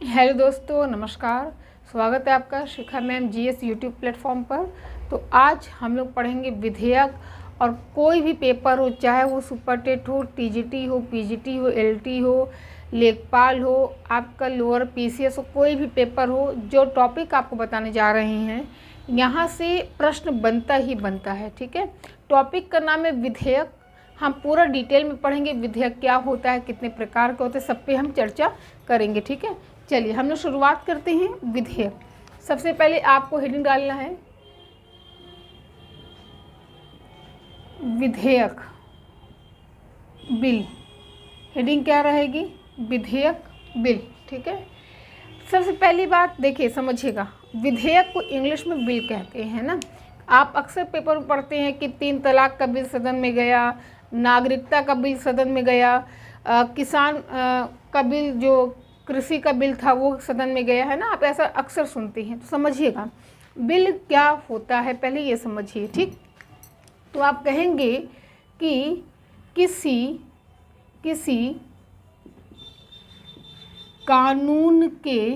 Hello दोस्तों, नमस्कार। स्वागत है आपका शिखा मैम जीएस यूट्यूब प्लेटफॉर्म पर। तो आज हम लोग पढ़ेंगे विधेयक। और कोई भी पेपर हो, चाहे वो सुपर टेट हो, टीजीटी हो, पीजीटी हो, एलटी हो, लेखपाल हो, आपका लोअर पीसीएस हो, कोई भी पेपर हो, जो टॉपिक आपको बताने जा रहे हैं यहाँ से प्रश्न बनता ही बनता है। ठीक है, टॉपिक का नाम है विधेयक। हम पूरा डिटेल में पढ़ेंगे विधेयक क्या होता है, कितने प्रकार के होते हैं, सब पे हम चर्चा करेंगे। ठीक है, चलिए हम लोग शुरुआत करते हैं। विधेयक, सबसे पहले आपको हेडिंग डालना है विधेयक बिल। हेडिंग क्या रहेगी? विधेयक बिल। ठीक है, सबसे पहली बात देखिए, समझिएगा, विधेयक को इंग्लिश में बिल कहते हैं ना। आप अक्सर पेपर में पढ़ते हैं कि 3 तलाक का बिल सदन में गया, नागरिकता का बिल सदन में गया, किसान का बिल, जो कृषि का बिल था वो सदन में गया, है ना। आप ऐसा अक्सर सुनते हैं। तो समझिएगा बिल क्या होता है, पहले ये समझिए। ठीक, तो आप कहेंगे कि किसी कानून के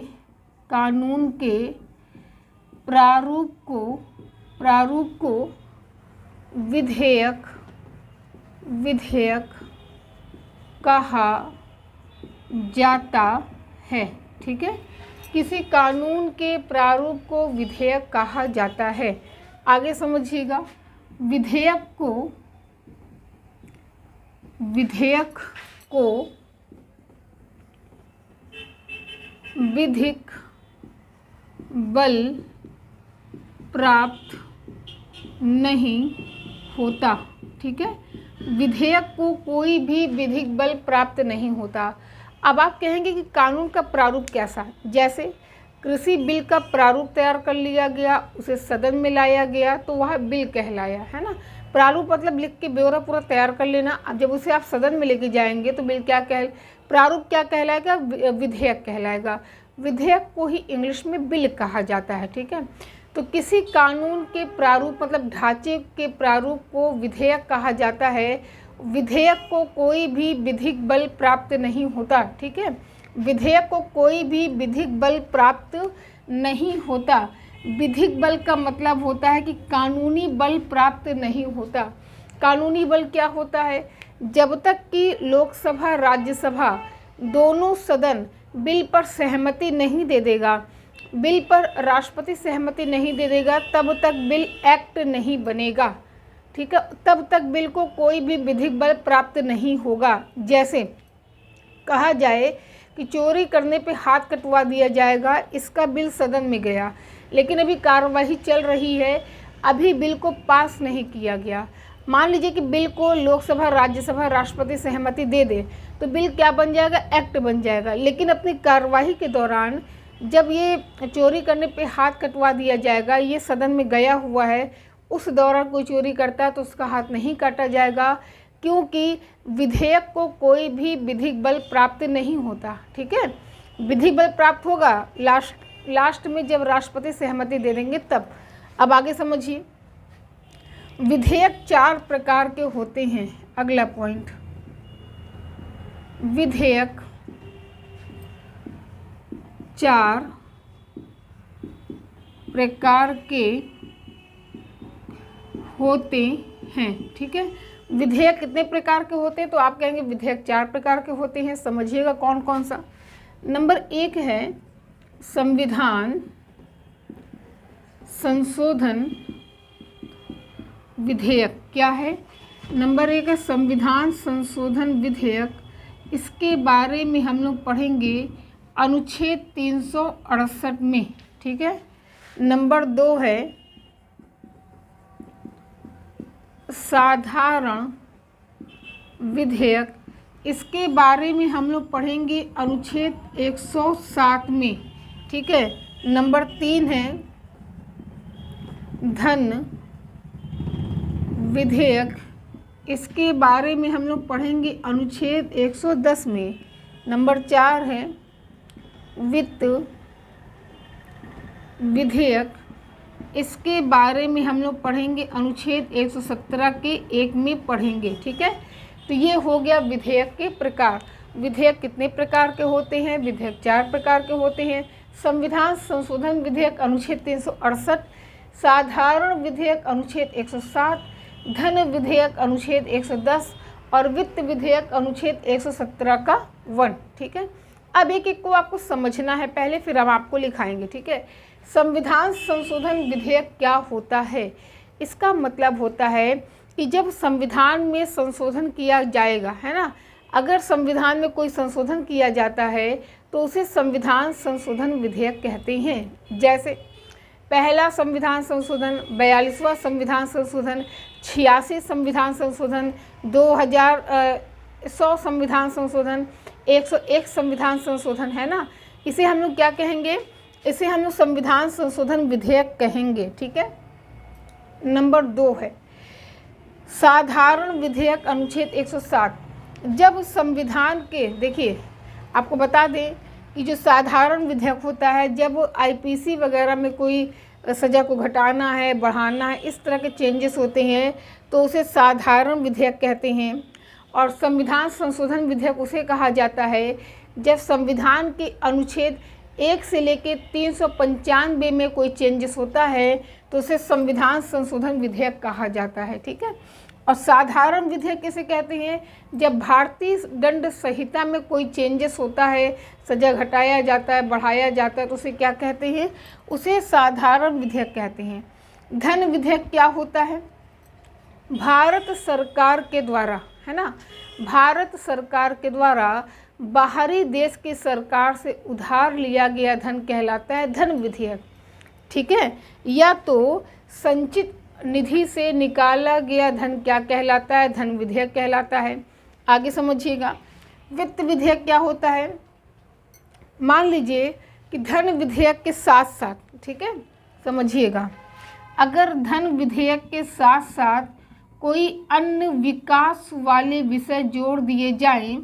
प्रारूप को विधेयक कहा जाता है। ठीक है, किसी कानून के प्रारूप को विधेयक कहा जाता है। आगे समझिएगा, विधेयक को विधिक बल प्राप्त नहीं होता। ठीक है, विधेयक को कोई भी विधिक बल प्राप्त नहीं होता। अब आप कहेंगे कि कानून का प्रारूप कैसा है? जैसे कृषि बिल का प्रारूप तैयार कर लिया गया, उसे सदन में लाया गया, तो वह बिल कहलाया, है ना। प्रारूप मतलब लिख के ब्यौरा पूरा तैयार कर लेना। अब जब उसे आप सदन में लेके जाएंगे तो बिल क्या प्रारूप क्या कहलाएगा? विधेयक कहलाएगा। विधेयक को ही इंग्लिश में बिल कहा जाता है। ठीक है, तो किसी कानून के प्रारूप मतलब ढांचे के प्रारूप को विधेयक कहा जाता है। विधेयक को कोई भी विधिक बल प्राप्त नहीं होता। ठीक है, विधेयक को कोई भी विधिक बल प्राप्त नहीं होता। विधिक बल का मतलब होता है कि कानूनी बल प्राप्त नहीं होता। कानूनी बल क्या होता है? जब तक कि लोकसभा राज्यसभा दोनों सदन बिल पर सहमति नहीं दे देगा, बिल पर राष्ट्रपति सहमति नहीं दे देगा, तब तक बिल एक्ट नहीं बनेगा। ठीक है, तब तक बिल को कोई भी विधिक बल प्राप्त नहीं होगा। जैसे कहा जाए कि चोरी करने पे हाथ कटवा दिया जाएगा, इसका बिल सदन में गया, लेकिन अभी कार्यवाही चल रही है, अभी बिल को पास नहीं किया गया। मान लीजिए कि बिल को लोकसभा, राज्यसभा, राष्ट्रपति सहमति दे दे, तो बिल क्या बन जाएगा? एक्ट बन जाएगा। लेकिन अपनी कार्यवाही के दौरान जब ये चोरी करने पे हाथ कटवा दिया जाएगा, ये सदन में गया हुआ है, उस दौरान कोई चोरी करता है तो उसका हाथ नहीं काटा जाएगा, क्योंकि विधेयक को कोई भी विधिक बल प्राप्त नहीं होता। ठीक है, विधिक बल प्राप्त होगा लास्ट में जब राष्ट्रपति सहमति दे देंगे तब। अब आगे समझिए, विधेयक 4 प्रकार के होते हैं। अगला पॉइंट, विधेयक 4 प्रकार के होते हैं। ठीक है, विधेयक कितने प्रकार के होते हैं? तो आप कहेंगे विधेयक 4 प्रकार के होते हैं। समझिएगा कौन कौन सा। नंबर 1 है संविधान संशोधन विधेयक। क्या है? नंबर 1 है संविधान संशोधन विधेयक। इसके बारे में हम लोग पढ़ेंगे अनुच्छेद 368 में। ठीक है, नंबर 2 है साधारण विधेयक। इसके बारे में हम लोग पढ़ेंगे अनुच्छेद 107 में। ठीक है, नंबर 3 है धन विधेयक। इसके बारे में हम लोग पढ़ेंगे अनुच्छेद 110 में। नंबर 4 है वित्त विधेयक। इसके बारे में हम लोग पढ़ेंगे अनुच्छेद 117 के 1 में पढ़ेंगे। ठीक है, तो ये हो गया विधेयक के प्रकार। विधेयक कितने प्रकार के होते हैं? विधेयक 4 प्रकार के होते हैं। संविधान संशोधन विधेयक अनुच्छेद 368, साधारण विधेयक अनुच्छेद 107, धन विधेयक अनुच्छेद 110 और वित्त विधेयक अनुच्छेद 117 का 1। ठीक है, अब एक एक को आपको समझना है पहले, फिर हम आपको लिखाएंगे। ठीक है, संविधान संशोधन विधेयक क्या होता है? इसका मतलब होता है कि जब संविधान में संशोधन किया जाएगा, है ना, अगर संविधान में कोई संशोधन किया जाता है तो उसे संविधान संशोधन विधेयक कहते हैं। जैसे पहला संविधान संशोधन, 42वां संविधान संशोधन, 86 संविधान संशोधन, 100 संविधान संशोधन, 101 संविधान संशोधन, है ना, इसे हम लोग क्या कहेंगे? इसे हम लोग संविधान संशोधन विधेयक कहेंगे। ठीक है, नंबर 2 है साधारण विधेयक अनुच्छेद 107। जब संविधान के, देखिए आपको बता दें कि जो साधारण विधेयक होता है, जब आईपीसी वगैरह में कोई सज़ा को घटाना है, बढ़ाना है, इस तरह के चेंजेस होते हैं तो उसे साधारण विधेयक कहते हैं। और संविधान संशोधन विधेयक उसे कहा जाता है जब संविधान के अनुच्छेद 1 से लेकर 395 में कोई चेंजेस होता है तो उसे संविधान संशोधन विधेयक कहा जाता है। ठीक है, और साधारण विधेयक किसे कहते हैं? जब भारतीय दंड संहिता में कोई चेंजेस होता है, सजा घटाया जाता है, बढ़ाया जाता है, तो उसे क्या कहते हैं? उसे साधारण विधेयक कहते हैं। धन विधेयक क्या होता है? भारत सरकार के द्वारा, है ना, भारत सरकार के द्वारा बाहरी देश की सरकार से उधार लिया गया धन कहलाता है धन विधेयक। ठीक है, या तो संचित निधि से निकाला गया धन क्या कहलाता है? धन विधेयक कहलाता है। आगे समझिएगा, वित्त विधेयक क्या होता है? मान लीजिए कि धन विधेयक के साथ साथ, ठीक है, समझिएगा, अगर धन विधेयक के साथ साथ कोई अन्य विकास वाले विषय जोड़ दिए जाएं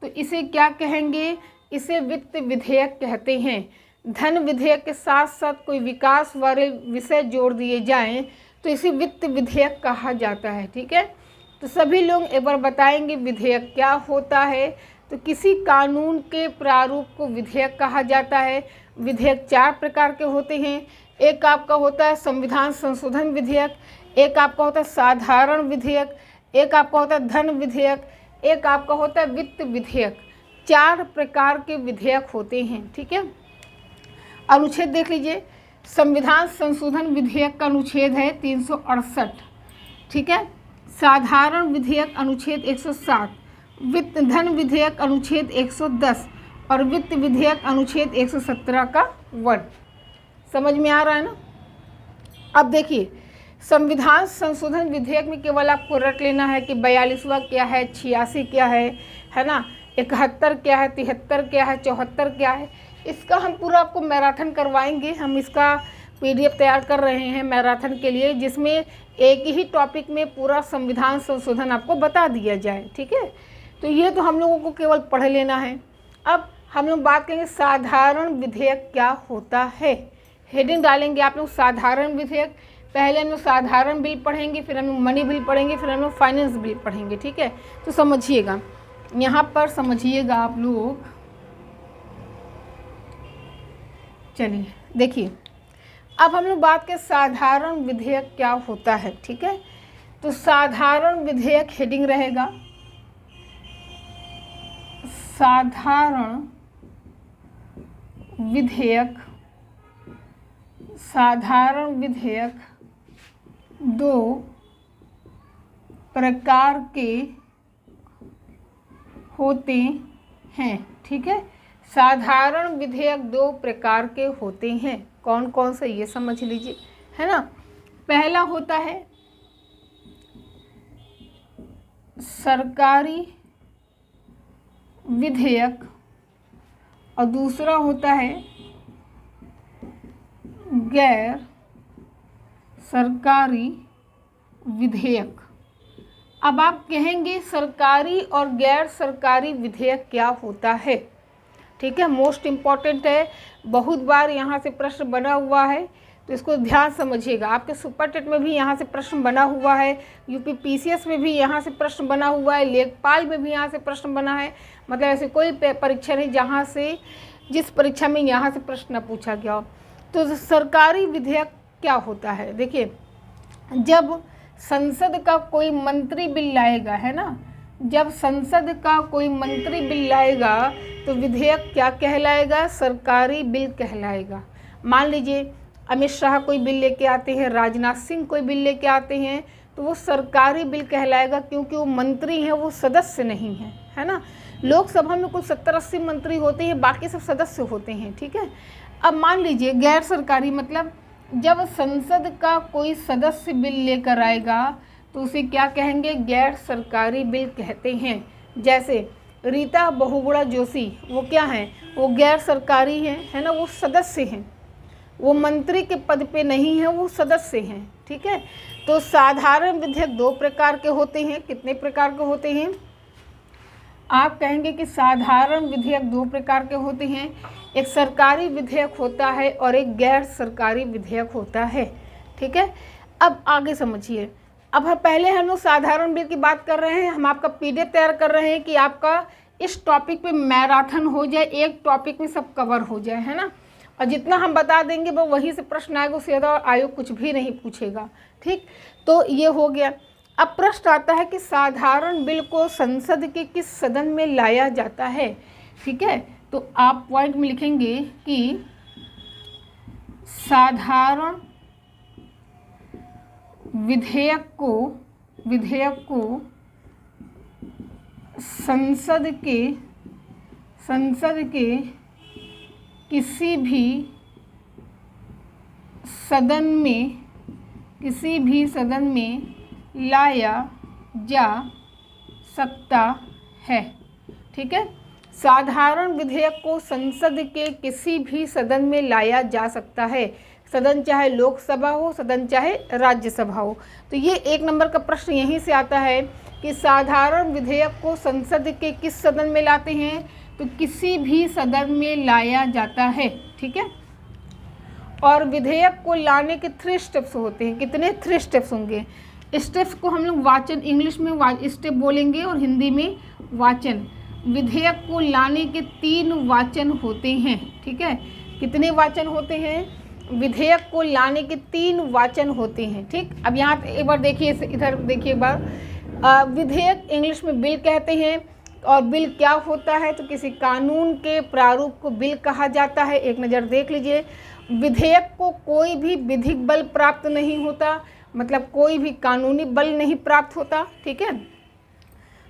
तो इसे क्या कहेंगे? इसे वित्त विधेयक कहते हैं। धन विधेयक के साथ साथ कोई विकास वाले विषय जोड़ दिए जाएं तो इसे वित्त विधेयक कहा जाता है। ठीक है, तो सभी लोग एक बार बताएंगे विधेयक क्या होता है। तो किसी कानून के प्रारूप को विधेयक कहा जाता है। विधेयक 4 प्रकार के होते हैं। एक आपका होता है संविधान संशोधन विधेयक, एक आपका होता है साधारण विधेयक, एक आपका होता है धन विधेयक, एक आपका होता है वित्त विधेयक। 4 प्रकार के विधेयक होते हैं। ठीक है, अनुच्छेद देख लीजिए, संविधान संशोधन विधेयक का अनुच्छेद है 368। ठीक है, साधारण विधेयक अनुच्छेद 107, वित्त धन विधेयक अनुच्छेद 110 और वित्त विधेयक अनुच्छेद 117 का 1। समझ में आ रहा है ना? अब देखिए, संविधान संशोधन विधेयक में केवल आपको रट लेना है कि 42वां क्या है, 86 क्या है ना, 71 क्या है, 73 क्या है, 74 क्या है। इसका हम पूरा आपको मैराथन करवाएंगे। हम इसका PDF तैयार कर रहे हैं मैराथन के लिए, जिसमें एक ही टॉपिक में पूरा संविधान संशोधन आपको बता दिया जाए। ठीक है, तो ये तो हम लोगों को केवल पढ़ लेना है। अब हम लोग बात करेंगे साधारण विधेयक क्या होता है। हेडिंग डालेंगे आप लोग साधारण विधेयक। पहले हम लोग साधारण बिल पढ़ेंगे, फिर हम लोग मनी बिल पढ़ेंगे, फिर हम लोग फाइनेंस बिल पढ़ेंगे। ठीक है, तो समझिएगा, यहाँ पर समझिएगा आप लोग। चलिए देखिए, अब हम लोग बात करें साधारण विधेयक क्या होता है। ठीक है, तो साधारण विधेयक हेडिंग रहेगा साधारण विधेयक। साधारण विधेयक 2 प्रकार के होते हैं। ठीक है, साधारण विधेयक 2 प्रकार के होते हैं। कौन कौन से ये समझ लीजिए, है ना। पहला होता है सरकारी विधेयक और दूसरा होता है गैर सरकारी विधेयक। अब आप कहेंगे सरकारी और गैर सरकारी विधेयक क्या होता है। ठीक है, मोस्ट इम्पॉर्टेंट है, बहुत बार यहाँ से प्रश्न बना हुआ है। तो इसको ध्यान समझिएगा। आपके सुपर टेट में भी यहाँ से प्रश्न बना हुआ है, यूपी पीसीएस में भी यहाँ से प्रश्न बना हुआ है, लेखपाल में भी यहाँ से प्रश्न बना है। मतलब ऐसे कोई परीक्षा नहीं जहाँ से, जिस परीक्षा में यहाँ से प्रश्न पूछा गया हो। तो सरकारी विधेयक क्या होता है, देखिए जब संसद का कोई मंत्री बिल लाएगा, है ना, जब संसद का कोई मंत्री बिल लाएगा तो विधेयक क्या कहलाएगा, सरकारी बिल कहलाएगा। मान लीजिए अमित शाह कोई बिल लेके आते हैं, राजनाथ सिंह कोई बिल लेके आते हैं, तो वो सरकारी बिल कहलाएगा, क्योंकि वो मंत्री हैं, वो सदस्य नहीं हैं, है ना। लोकसभा में कुल 70-80 मंत्री होते हैं, बाकी सब सदस्य होते हैं, ठीक है। अब मान लीजिए गैर सरकारी, मतलब जब संसद का कोई सदस्य बिल लेकर आएगा तो उसे क्या कहेंगे, गैर सरकारी बिल कहते हैं। जैसे रीता बहुगुणा जोशी, वो क्या हैं, वो गैर सरकारी हैं, है ना, वो सदस्य हैं, वो मंत्री के पद पे नहीं है, वो सदस्य हैं, ठीक है। तो साधारण विधेयक 2 प्रकार के होते हैं। कितने प्रकार के होते हैं, आप कहेंगे कि साधारण विधेयक 2 प्रकार के होते हैं। एक सरकारी विधेयक होता है और एक गैर सरकारी विधेयक होता है, ठीक है। अब आगे समझिए। अब पहले हम लोग साधारण बिल की बात कर रहे हैं, हम आपका पीडीएफ तैयार कर रहे हैं कि आपका इस टॉपिक पे मैराथन हो जाए, एक टॉपिक में सब कवर हो जाए, है ना। और जितना हम बता देंगे वो वहीं से प्रश्न आएगा, उससे ज़्यादा आयोग कुछ भी नहीं पूछेगा, ठीक। तो ये हो गया। अब प्रश्न आता है कि साधारण बिल को संसद के किस सदन में लाया जाता है, ठीक है। तो आप पॉइंट में लिखेंगे कि साधारण विधेयक को संसद के किसी भी सदन में लाया जा सकता है, ठीक है। साधारण विधेयक को संसद के किसी भी सदन में लाया जा सकता है, सदन चाहे लोकसभा हो, सदन चाहे राज्यसभा हो। तो ये 1 नंबर का प्रश्न यहीं से आता है कि साधारण विधेयक को संसद के किस सदन में लाते हैं, तो किसी भी सदन में लाया जाता है, ठीक है। और विधेयक को लाने के 3 स्टेप्स होते हैं। कितने? 3 स्टेप्स होंगे। स्टेप्स को हम लोग वाचन, इंग्लिश में स्टेप बोलेंगे और हिंदी में वाचन। विधेयक को लाने के 3 वाचन होते हैं, ठीक है। कितने वाचन होते हैं? विधेयक को लाने के 3 वाचन होते हैं, ठीक। अब यहाँ एक बार देखिए, इधर देखिए एक बार। विधेयक इंग्लिश में बिल कहते हैं। और बिल क्या होता है? तो किसी कानून के प्रारूप को बिल कहा जाता है। एक नज़र देख लीजिए। विधेयक को कोई भी विधिक बल प्राप्त नहीं होता, मतलब कोई भी कानूनी बल नहीं प्राप्त होता, ठीक है।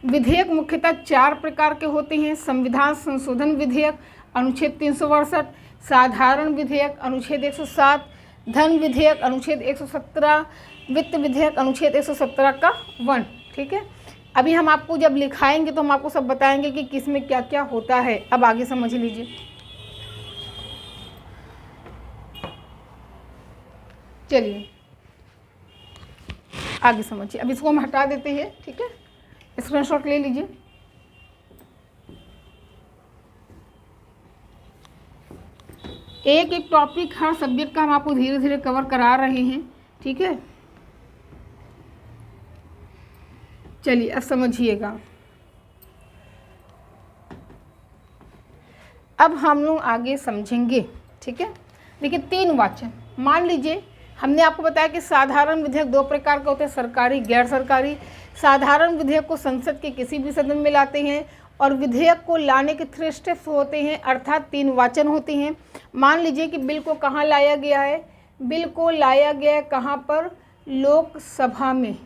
विधेयक मुख्यतः 4 प्रकार के होते हैं। संविधान संशोधन विधेयक अनुच्छेद 362, साधारण विधेयक अनुच्छेद 107, धन विधेयक अनुच्छेद 117, वित्त विधेयक अनुच्छेद 117 का 1, ठीक है। अभी हम आपको जब लिखाएंगे तो हम आपको सब बताएंगे कि किस में क्या क्या होता है। अब आगे समझ लीजिए। चलिए आगे समझिए। अब इसको हम हटा देते हैं, ठीक है। स्क्रीनशॉट ले लीजिए। एक एक टॉपिक हर सब्जेक्ट का हम आपको धीरे धीरे कवर करा रहे हैं, ठीक है। चलिए अब समझिएगा। अब हम लोग आगे समझेंगे, ठीक है। देखिए 3 वाचन। मान लीजिए हमने आपको बताया कि साधारण विधेयक 2 प्रकार के होते हैं, सरकारी, गैर सरकारी। साधारण विधेयक को संसद के किसी भी सदन में लाते हैं और विधेयक को लाने के 3 स्टेप्स होते हैं, अर्थात 3 वाचन होते हैं। मान लीजिए कि बिल को कहाँ लाया गया है? बिल को लाया गया है कहाँ पर? लोकसभा में।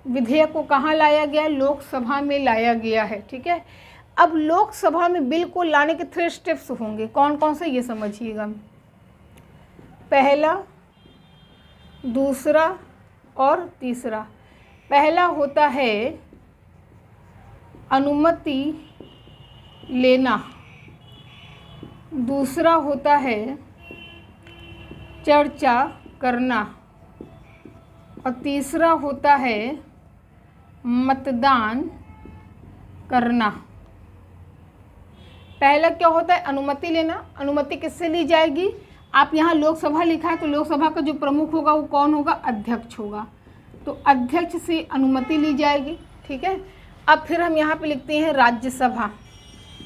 विधेयक को कहाँ लाया गया है? लोकसभा में लाया गया है, ठीक है। अब लोकसभा में बिल को लाने के 3 स्टेप्स होंगे। कौन कौन से, ये समझिएगा। पहला, दूसरा और तीसरा। पहला होता है अनुमति लेना, दूसरा होता है चर्चा करना और तीसरा होता है मतदान करना। पहला क्या होता है? अनुमति लेना। अनुमति किससे ली जाएगी? आप यहाँ लोकसभा लिखा है तो लोकसभा का जो प्रमुख होगा वो कौन होगा, अध्यक्ष होगा। तो अध्यक्ष से अनुमति ली जाएगी, ठीक है। अब फिर हम यहाँ पे लिखते हैं राज्यसभा,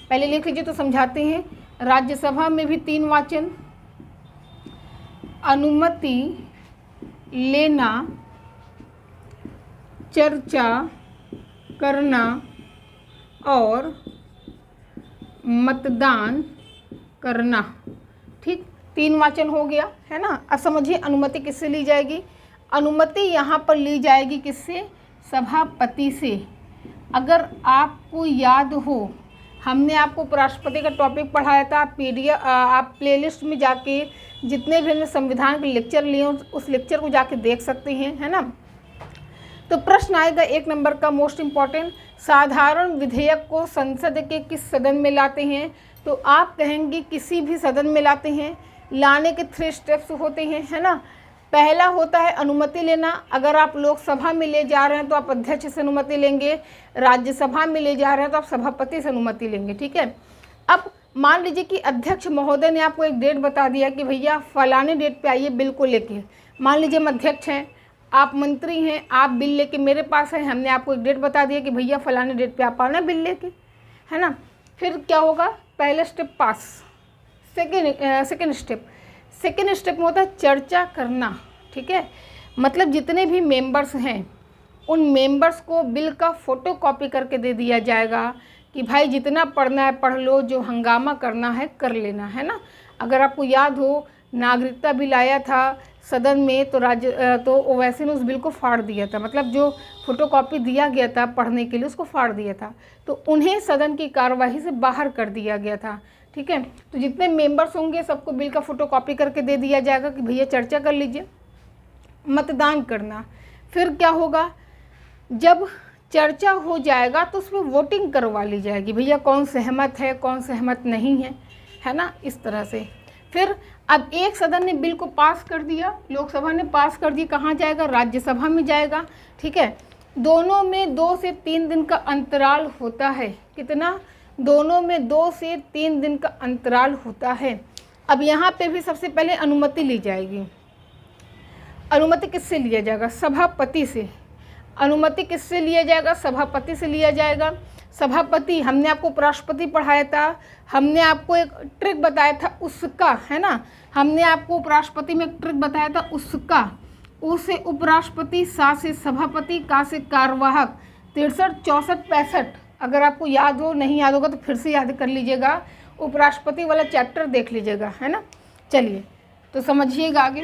पहले लिख लीजिए तो समझाते हैं। राज्यसभा में भी 3 वाचन, अनुमति लेना, चर्चा करना और मतदान करना, ठीक, 3 वाचन हो गया है ना। अब समझिए अनुमति किससे ली जाएगी, अनुमति यहाँ पर ली जाएगी किससे, सभापति से। अगर आपको याद हो हमने आपको उपराष्ट्रपति का टॉपिक पढ़ाया था, आप प्लेलिस्ट में जाके जितने भी हमने संविधान के लेक्चर लिए उस लेक्चर को जाके देख सकते हैं, है ना। तो प्रश्न आएगा 1 नंबर का मोस्ट इम्पॉर्टेंट, साधारण विधेयक को संसद के किस सदन में लाते हैं। तो आप कहेंगे किसी भी सदन में लाते हैं। लाने के 3 स्टेप्स होते हैं, है ना। पहला होता है अनुमति लेना। अगर आप लोकसभा में ले जा रहे हैं तो आप अध्यक्ष से अनुमति लेंगे, राज्यसभा में ले जा रहे हैं तो आप सभापति से अनुमति लेंगे, ठीक है। अब मान लीजिए कि अध्यक्ष महोदय ने आपको एक डेट बता दिया कि भैया फलाने डेट पे आइए बिल को लेके। मान लीजिए हम अध्यक्ष हैं, आप मंत्री हैं, आप बिल लेके मेरे पास हैं, हमने आपको एक डेट बता दिया कि भैया फलाने डेट पे आप आना बिल लेके, है ना। फिर क्या होगा, पहला स्टेप पास, सेकेंड स्टेप में होता है चर्चा करना, ठीक है। मतलब जितने भी मेंबर्स हैं उन मेंबर्स को बिल का फ़ोटोकॉपी करके दे दिया जाएगा कि भाई जितना पढ़ना है पढ़ लो, जो हंगामा करना है कर लेना, है ना। अगर आपको याद हो नागरिकता बिल आया था सदन में तो ओवैसी ने उस बिल को फाड़ दिया था, मतलब जो फोटोकॉपी दिया गया था पढ़ने के लिए उसको फाड़ दिया था, तो उन्हें सदन की कार्यवाही से बाहर कर दिया गया था, ठीक है। तो जितने मेंबर्स होंगे सबको बिल का फोटोकॉपी करके दे दिया जाएगा कि भैया चर्चा कर लीजिए। मतदान करना, फिर क्या होगा, जब चर्चा हो जाएगा तो उसमें वोटिंग करवा ली जाएगी, भैया कौन सहमत है कौन सहमत नहीं है ना, इस तरह से। फिर अब एक सदन ने बिल को पास कर दिया, लोकसभा ने पास कर दिया, कहाँ जाएगा, राज्यसभा में जाएगा, ठीक है। दोनों में 2 से 3 दिन का अंतराल होता है। कितना, दोनों में 2 से 3 दिन का अंतराल होता है। अब यहाँ पे भी सबसे पहले अनुमति ली जाएगी। अनुमति किससे लिया जाएगा, सभापति से। अनुमति किससे लिया जाएगा, सभापति से लिया जाएगा। सभापति, हमने आपको उपराष्ट्रपति पढ़ाया था, हमने आपको एक ट्रिक बताया था उसका, है ना। हमने आपको उपराष्ट्रपति में एक ट्रिक बताया था उसका, उ से उपराष्ट्रपति, सा से सभापति, का से कार्यवाहक, 63, 64, 65। अगर आपको याद हो, नहीं याद होगा तो फिर से याद कर लीजिएगा, उपराष्ट्रपति वाला चैप्टर देख लीजिएगा, है ना। चलिए तो समझिएगा आगे।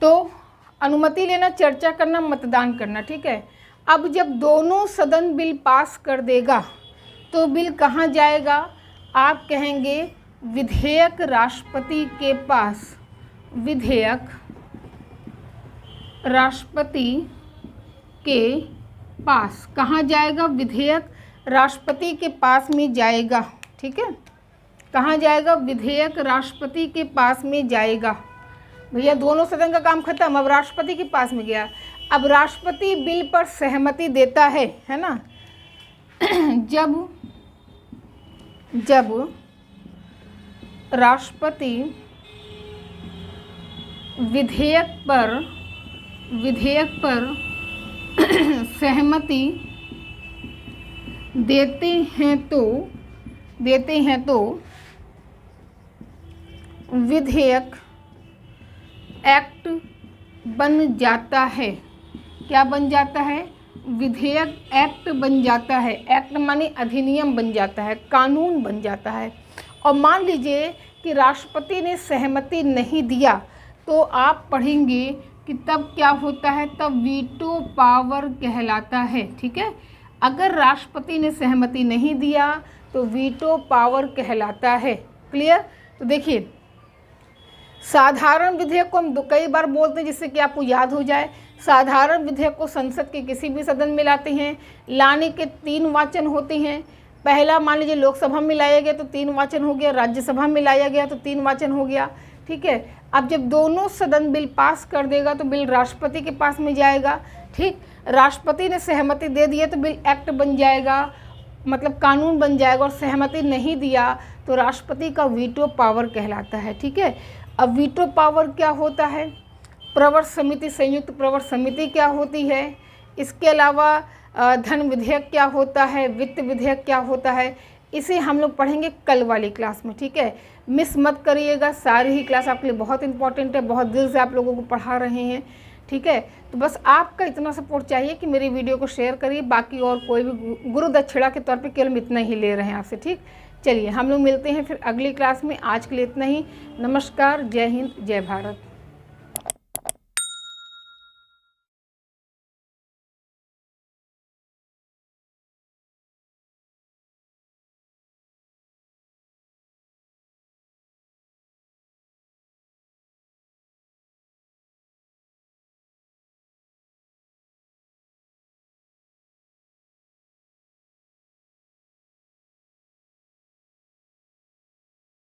तो अनुमति लेना, चर्चा करना, मतदान करना, ठीक है। अब जब दोनों सदन बिल पास कर देगा तो बिल कहाँ जाएगा, आप कहेंगे विधेयक राष्ट्रपति के पास। विधेयक राष्ट्रपति के पास कहाँ जाएगा, विधेयक राष्ट्रपति के पास में जाएगा, ठीक है। कहाँ जाएगा, विधेयक राष्ट्रपति के पास में जाएगा। भैया दोनों सदन का काम खत्म, अब राष्ट्रपति के पास में गया। अब राष्ट्रपति बिल पर सहमति देता है ना। जब राष्ट्रपति विधेयक पर सहमति देते हैं तो विधेयक एक्ट बन जाता है। क्या बन जाता है, विधेयक एक्ट बन जाता है। एक्ट माने अधिनियम बन जाता है, कानून बन जाता है। और मान लीजिए कि राष्ट्रपति ने सहमति नहीं दिया तो आप पढ़ेंगे कि तब क्या होता है, तब वीटो पावर कहलाता है, ठीक है। अगर राष्ट्रपति ने सहमति नहीं दिया तो वीटो पावर कहलाता है। क्लियर। तो देखिए साधारण विधेयक को हम कई बार बोलते हैं जिससे कि आपको याद हो जाए। साधारण विधेयक को संसद के किसी भी सदन में लाते हैं। लाने के 3 वाचन होते हैं। पहला मान लीजिए लोकसभा में लाया गया तो 3 वाचन हो गया, राज्यसभा में लाया गया तो 3 वाचन हो गया, ठीक है। अब जब दोनों सदन बिल पास कर देगा तो बिल राष्ट्रपति के पास में जाएगा, ठीक। राष्ट्रपति ने सहमति दे दी है तो बिल एक्ट बन जाएगा मतलब कानून बन जाएगा और सहमति नहीं दिया तो राष्ट्रपति का वीटो पावर कहलाता है। ठीक है, अब वीटो पावर क्या होता है, प्रवर समिति, संयुक्त प्रवर समिति क्या होती है, इसके अलावा धन विधेयक क्या होता है, वित्त विधेयक क्या होता है, इसे हम लोग पढ़ेंगे कल वाली क्लास में। ठीक है, मिस मत करिएगा, सारी ही क्लास आपके लिए बहुत इंपॉर्टेंट है, बहुत दिल से आप लोगों को पढ़ा रहे हैं। ठीक है, तो बस आपका इतना सपोर्ट चाहिए कि मेरी वीडियो को शेयर करिए, बाकी और कोई भी गुरु दक्षिणा के तौर पे केवल इतना ही ले रहे हैं आपसे। ठीक, चलिए हम लोग मिलते हैं फिर अगली क्लास में। आज के लिए इतना ही। नमस्कार, जय हिंद, जय भारत।